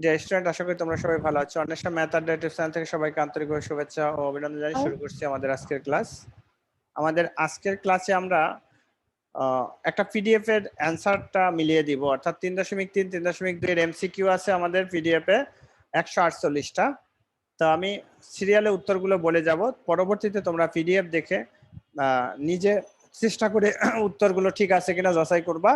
Dear student, আশা করি তোমরা সবাই ভালো আছো। অন্বেষা ম্যাথ আড্ডা ইউটিউব চ্যানেল থেকে সবাইকে আন্তরিকভাবে শুভেচ্ছা ও অভিনন্দন জানিয়ে শুরু করছি আমাদের আজকের ক্লাস। আমাদের আজকের ক্লাসে আমরা একটা পিডিএফ এর অ্যান্সারটা মিলিয়ে দিব, অর্থাৎ 3.3 3.2 এর এমসিকিউ আছে আমাদের পিডিএফ এ 148টা। তো আমি সিরিয়ালে উত্তরগুলো বলে যাব, পরবর্তীতে তোমরা পিডিএফ দেখে নিজে চেষ্টা করে উত্তরগুলো ঠিক আছে কিনা যাচাই করবা,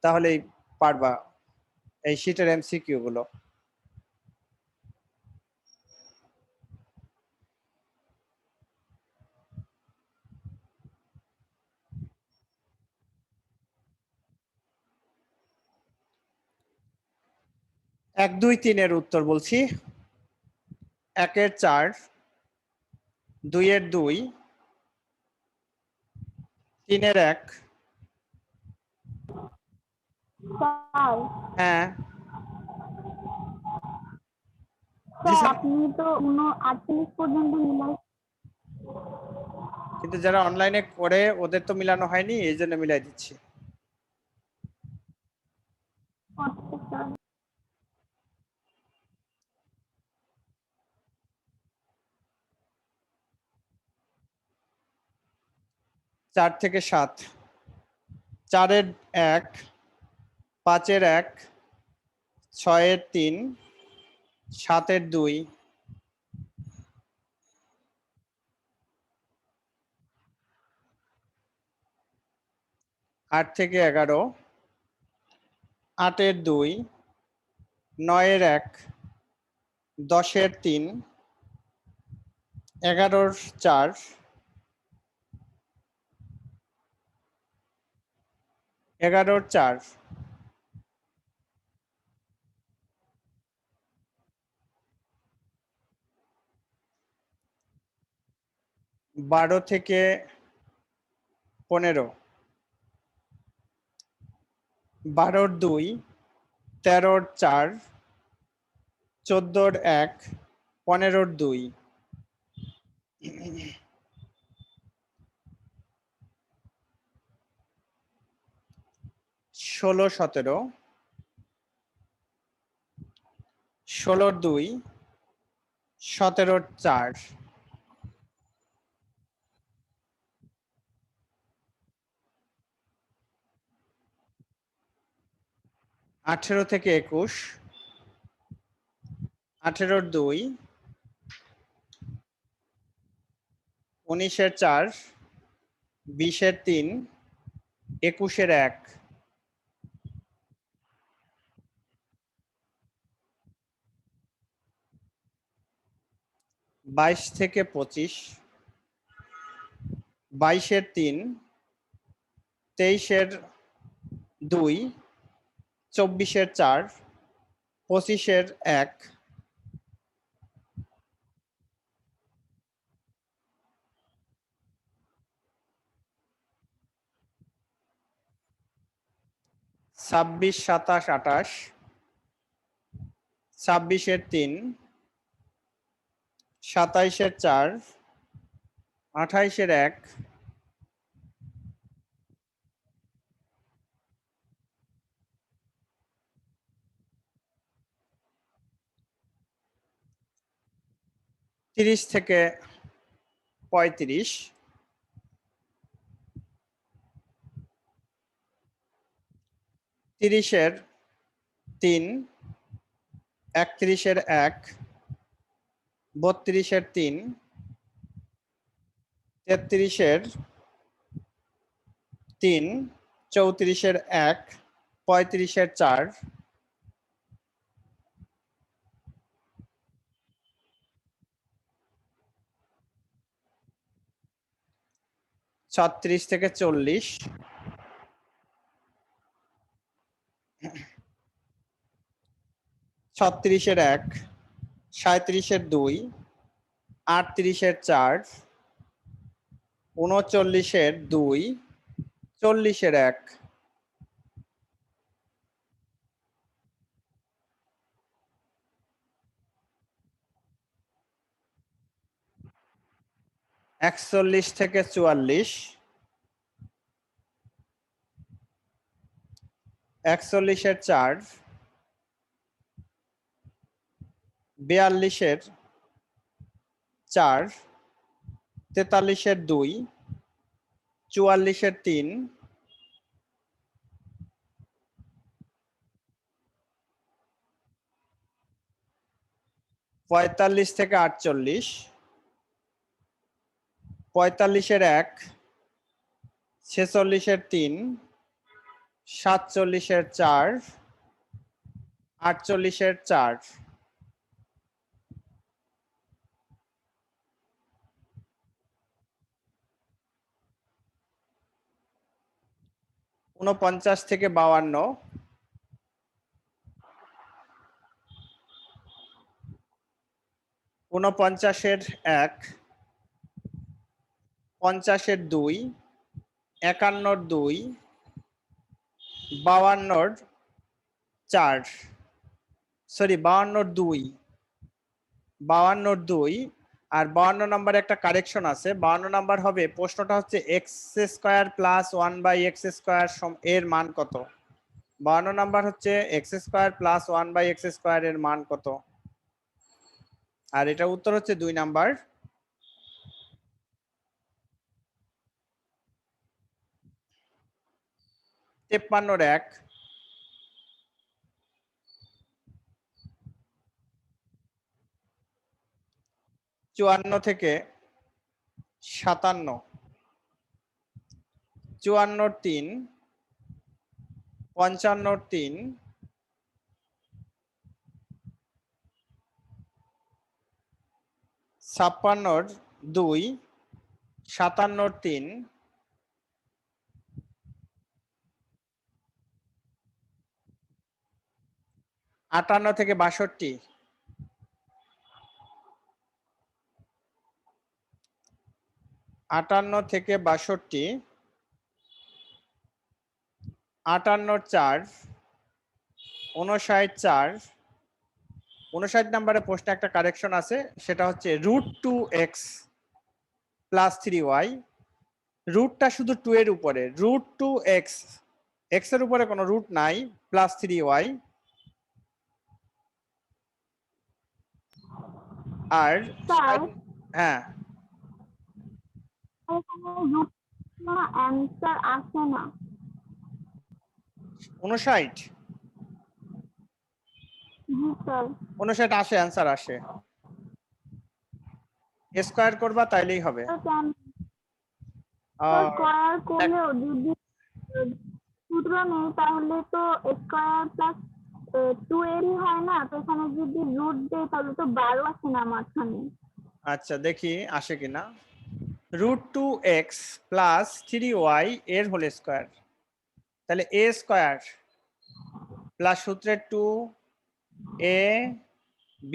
তাহলেই পারবা এই শীটের এমসিকিউ গুলো। এক দুই তিনের উত্তর বলছি। 1 এর 4, 2 এর 2, 3 এর 1। হ্যাঁ, আপনি তো 48 পর্যন্ত মিলাই, কিন্তু যারা অনলাইনে করে ওদের তো মিলানো হয়নি, এই জন্য মিলাই দিচ্ছি। স্যার। 4 থেকে 7, 4 এর 1, 5 এর 1, 6 এর 3, 7 এর 2, 8 থেকে 11, 8 এর 2, 9 এর 1, 10 এর 3, 11 এর 4, 11 এর 4, 12 থেকে 15, 12 এর 2, 13 এর 4, 14 এর 1, 15 এর 2, 16, 17, 16 এর 2, 17 এর 4, 18 থেকে 21, 18 এর 2, 19 এর 4, 20 এর 3, 21 এর 1, 22 থেকে 25, 22 এর 3, 23 এর 2, 24 এর 4, 25 এর 1, 26, 27, 28, 26 এর 3, 27 এর 4, 28 এর 1, 30 থেকে 35, 30 এর 3, 31 এর 1, 32 এর 3, 33 এর 3, 34 এর 1, 35 এর 4, 36 থেকে 40, 36 এর 1, 37 এর 2, 38 এর 4, 39 এর 2, 40 এর 1, 41 থেকে 44, 41 এর 4, 42-এর 4, 43-এর 2, 44-এর 3, 45 থেকে 48, 45-এর 1, 46-এর 3, 47-এর 4, 48-এর 4, 49 থেকে 52, 49-এর 1, 50-এর 2, 51-র 2, 52-র 4, সরি 52-র 2, 52-র 2, আর 52 নম্বরে একটা কারেকশন আছে। 52 নাম্বার হবে, প্রশ্নটা হচ্ছে এক্স স্কোয়ার প্লাস 1/x² এর মান কত। 52 নাম্বার হচ্ছে এক্স স্কোয়ার প্লাস 1/x² এর মান কত, আর এটা উত্তর হচ্ছে 2 নাম্বার। তেপ্পান্নর 1, 54 থেকে 57, 54-র 3, 55-র 3, 56-র 2, 57-র 3, 58 থেকে 62, 58 থেকে 62, 58-র 4, 59, 4, 59 নম্বরে প্রশ্নে একটা কারেকশন আছে, সেটা হচ্ছে √2x + 3y। রুটটা শুধু 2 এর উপরে, √2x, x এর উপরে কোনো রুট নাই, প্লাস 3y। আর স্যার হ্যাঁ, এখানে রুট কোনো অ্যান্সার আসে না। 59, জি স্যার। 59 আসে, অ্যান্সার আসে। স্কোয়ার করবা তাইলেই হবে। স্কোয়ার করলেও যদি সূত্র নেই তাহলে তো স্কোয়ার প্লাস 2 এরই হয় না, তো এখানে যদি রুট দেয় তাহলে তো 12 আসে না মাঝখানে। আচ্ছা দেখি আসে কিনা। √2x + 3y এর হোল স্কোয়ার, তাহলে a স্কোয়ার প্লাস সূত্রের 2a b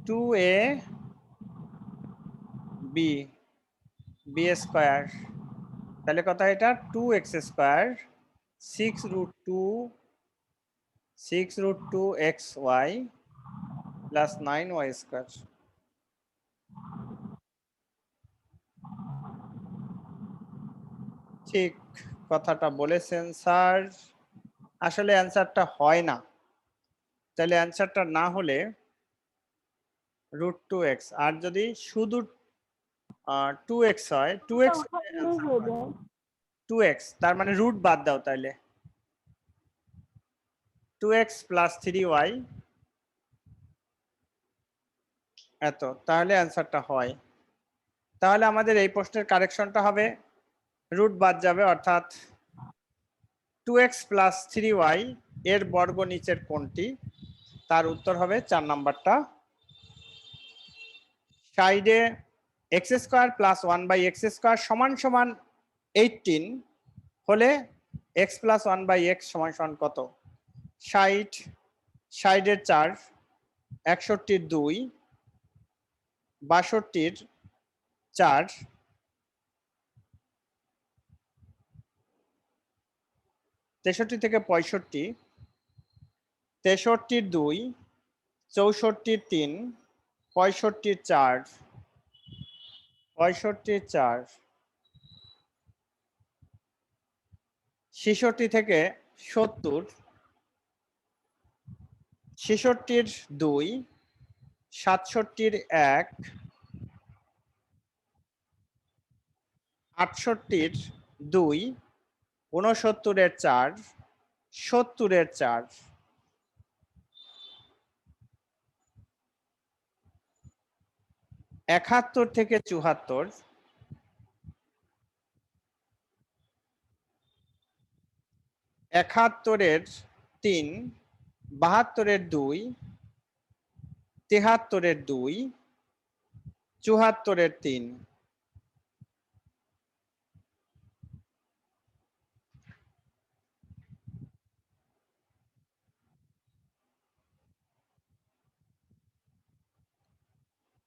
2a b b square, তাহলে কত এটা 2x² 6√2xy প্লাস 9y²। ঠিক কথাটা বলেছেন স্যার, আসলে অ্যান্সারটা হয় না। তাহলে অ্যান্সারটা না হলে √2x, আর যদি শুধু 2x হয়, 2x উঠালেই হয়ে যায়। 2x, তার মানে রুট বাদ দাও, তাইলে 2x + 3y এত, তাহলে অ্যান্সারটা হয়। তাহলে আমাদের এই প্রশ্নের কারেকশনটা হবে রুট বাদ যাবে, অর্থাৎ 2x + 3y এর বর্গ নিচের কোনটি, তার উত্তর হবে 4 নাম্বারটা। সাইডে x² + 1/x² = 18 হলে x + 1/x = কত। 60, সাইডের 4, 61-র 2, 62-র 4, 63 থেকে 65, 63-র 2, 64-র 3, 65-র 4, 65-র 4, 66 থেকে 70, ছেষট্টির 2, 67-র 1, 68-র 2, 69-এর 4, 70-এর 4, 71 থেকে 74, 71-এর 3, 72-এর 2, 73-এর 2, 74-এর 3,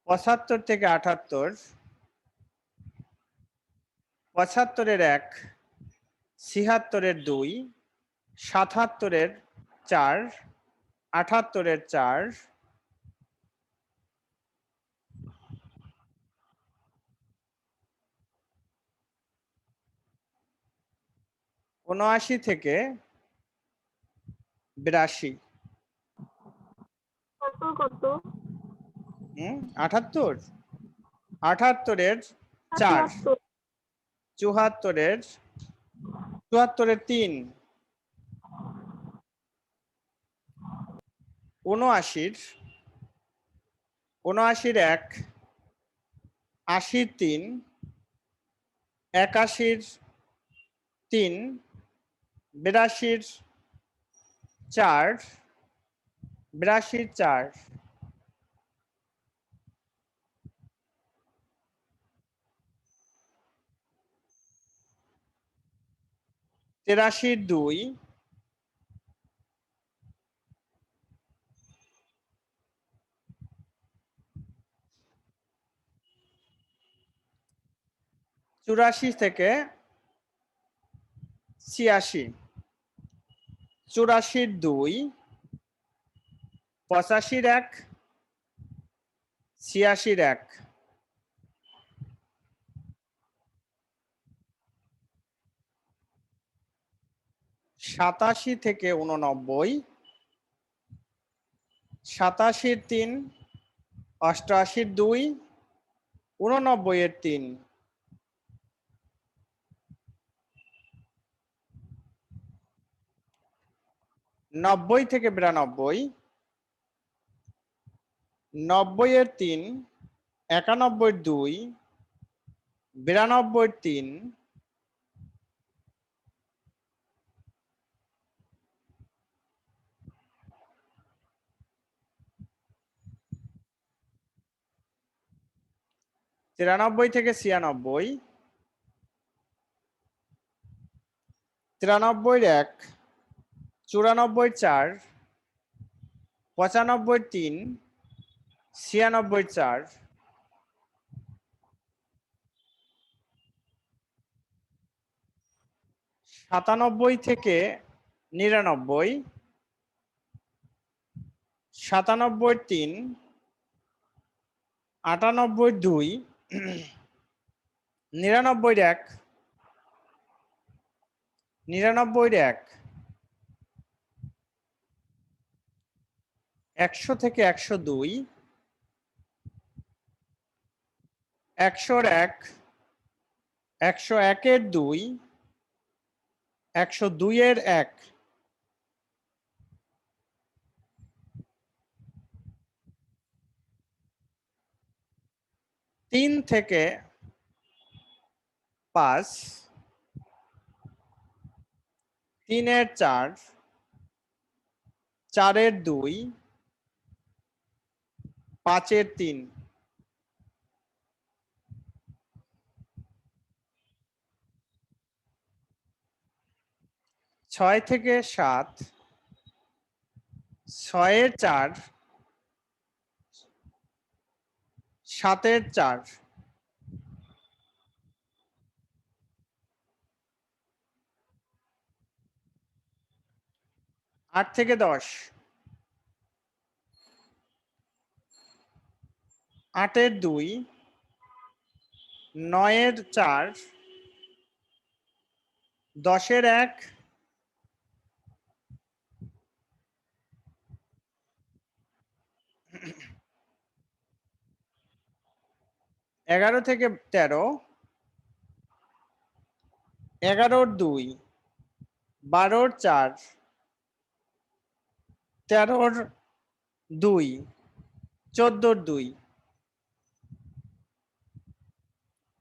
পঁচাত্তর থেকে 78, 75-এর 1, 76-এর 2, 77-এর 4, 78-এর 4, 79 থেকে 82, কত 78, 78-এর 4, 74-এর 3, 79-র 1, 80-র 3, 81-র 3, 82-র 4, 82-র 4, 83-র 2, 84 থেকে 86, 84-র 2, 85-র 1, 86-র 1, 87 থেকে 89, 87-র 3, 88-র 2, 89-এর 3, 90 থেকে 92, 90-এর 3, 91-এর 2, 92-এর 3, 93 থেকে 96, 93-এর 1, 94-এর 4, 95-এর 3, 96-এর 4, 97 থেকে 99, 97-এর 3, 98-এর 2, 99-এর 1, 99-এর 1, 100 থেকে 102, 100-এর 1, 101-এর 2, 102-এর 1, 3 থেকে 5, 3-এর 4, 4-এর 2, 5-এর 3, 6 থেকে 7, 6-এর 4, 7-এর 4, 8 থেকে 10, 8-এর 2, 9-এর 4, 10-এর 1, 11 থেকে 13, 11-র 2, 12-র 4, 13-র 2, 14-র 2,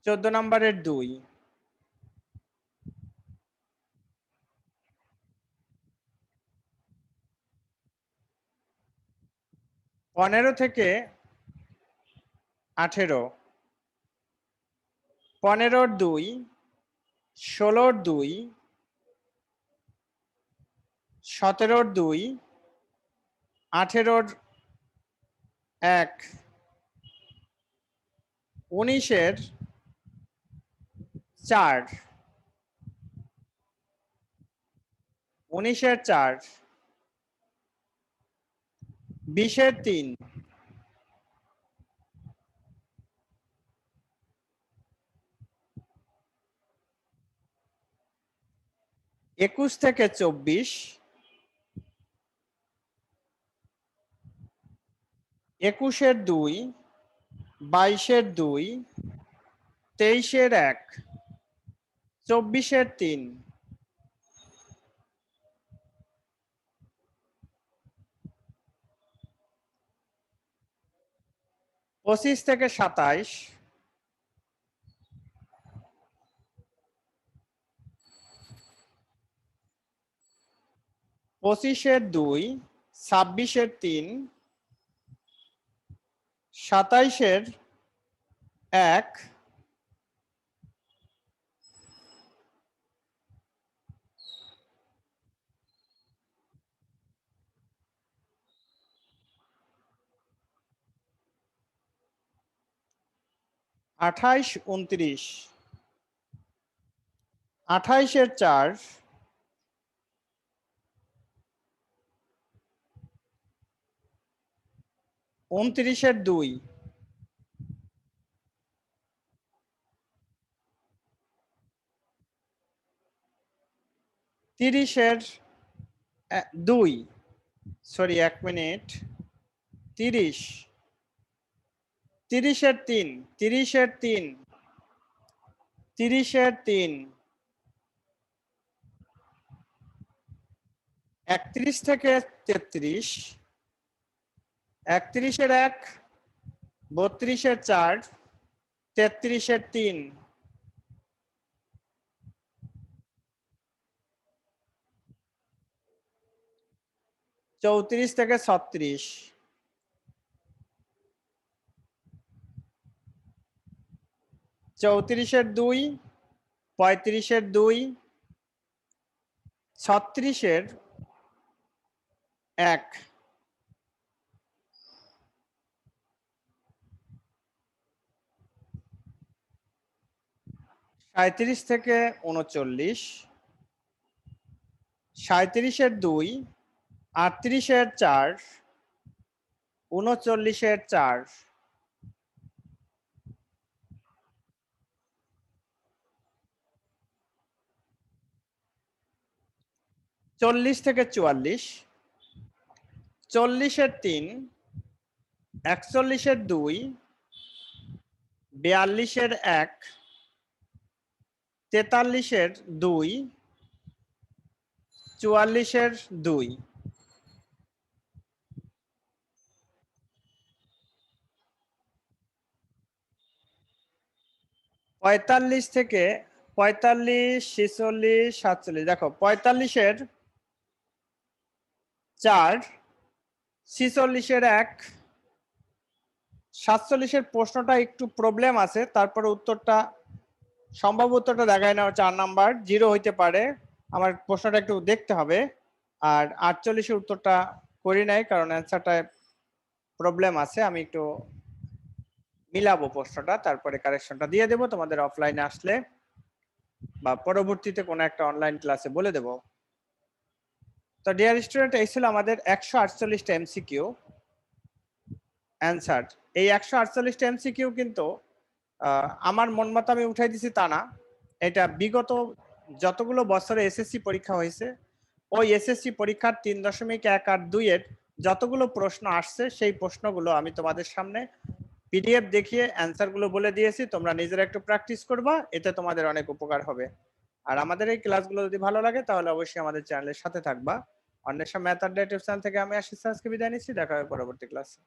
14 নম্বরের 2, 15 থেকে 18, 15-র 2, 16-র 2, 17-র 2, 18-র 1, 19-এর 4, 19-এর 4, 20-এর 3, 21 থেকে 24, 21-এর 2, 22-এর 2, 23-এর 1, 24-এর 3, 25 থেকে 27, 25-এর 2, 26-এর 3, 27-এর 1, 28, 29, 28-এর 4, 29-এর 2, 30-এর 2, সরি 1 মিনিট, 30, 30-এর 3, 30-এর 3, 30-এর 3, 31 থেকে 33, 31-এর 1, 32-এর 4, 33-এর 3, 34 থেকে 36, 34-এর 2, 35-এর 2, 36-এর 1, 37 থেকে 39, 37-এর 2, 38-এর 4, 39-এর 4, 40 থেকে 44, 40-এর 3, 41-এর 2, 42-এর 1, 43-এর 2, 44-এর 2, 45 থেকে 45, 46, 47, দেখো 45-এর 4, 46-এর 1, 47-এর প্রশ্নটা একটু প্রবলেম আছে, তারপরে উত্তরটা সম্ভব উত্তরটা দেখায় না 4 নাম্বার 0 হইতে পারে, আমার প্রশ্নটা একটু দেখতে হবে। আর 48-এর উত্তরটা করি নাই কারণ অ্যান্সারটায় প্রবলেম আছে, আমি একটু মিলাবো প্রশ্নটা, তারপরে কারেকশনটা দিয়ে দেবো তোমাদের অফলাইনে আসলে বা পরবর্তীতে কোনো একটা অনলাইন ক্লাসে বলে দেব। তো ডিয়ার স্টুডেন্ট, এই ছিল আমাদের 148টা এমসিকিউ অ্যান্সার। এই 148টা এমসিকিউ কিন্তু আমার মন মতো আমি উঠাই দিছি তা না, এটা বিগত যতগুলো বছরে এসএসসি পরীক্ষা হয়েছে ওই এসএসসি পরীক্ষার 3.1 আর 2 এর যতগুলো প্রশ্ন আসছে সেই প্রশ্নগুলো আমি তোমাদের সামনে পিডিএফ দেখিয়ে অ্যান্সার গুলো বলে দিয়েছি, তোমরা নিজেরা একটু প্র্যাকটিস করবা, এতে তোমাদের অনেক উপকার হবে। আর আমাদের এই ক্লাসগুলো যদি ভালো লাগে তাহলে অবশ্যই আমাদের চ্যানেলের সাথে থাকবা। অন্বেষা ম্যাথ আড্ডা ইউটিউব চ্যানেল থেকে আমি আশিস আজকে বিদায় নিচ্ছি, দেখা হবে পরবর্তী ক্লাসে।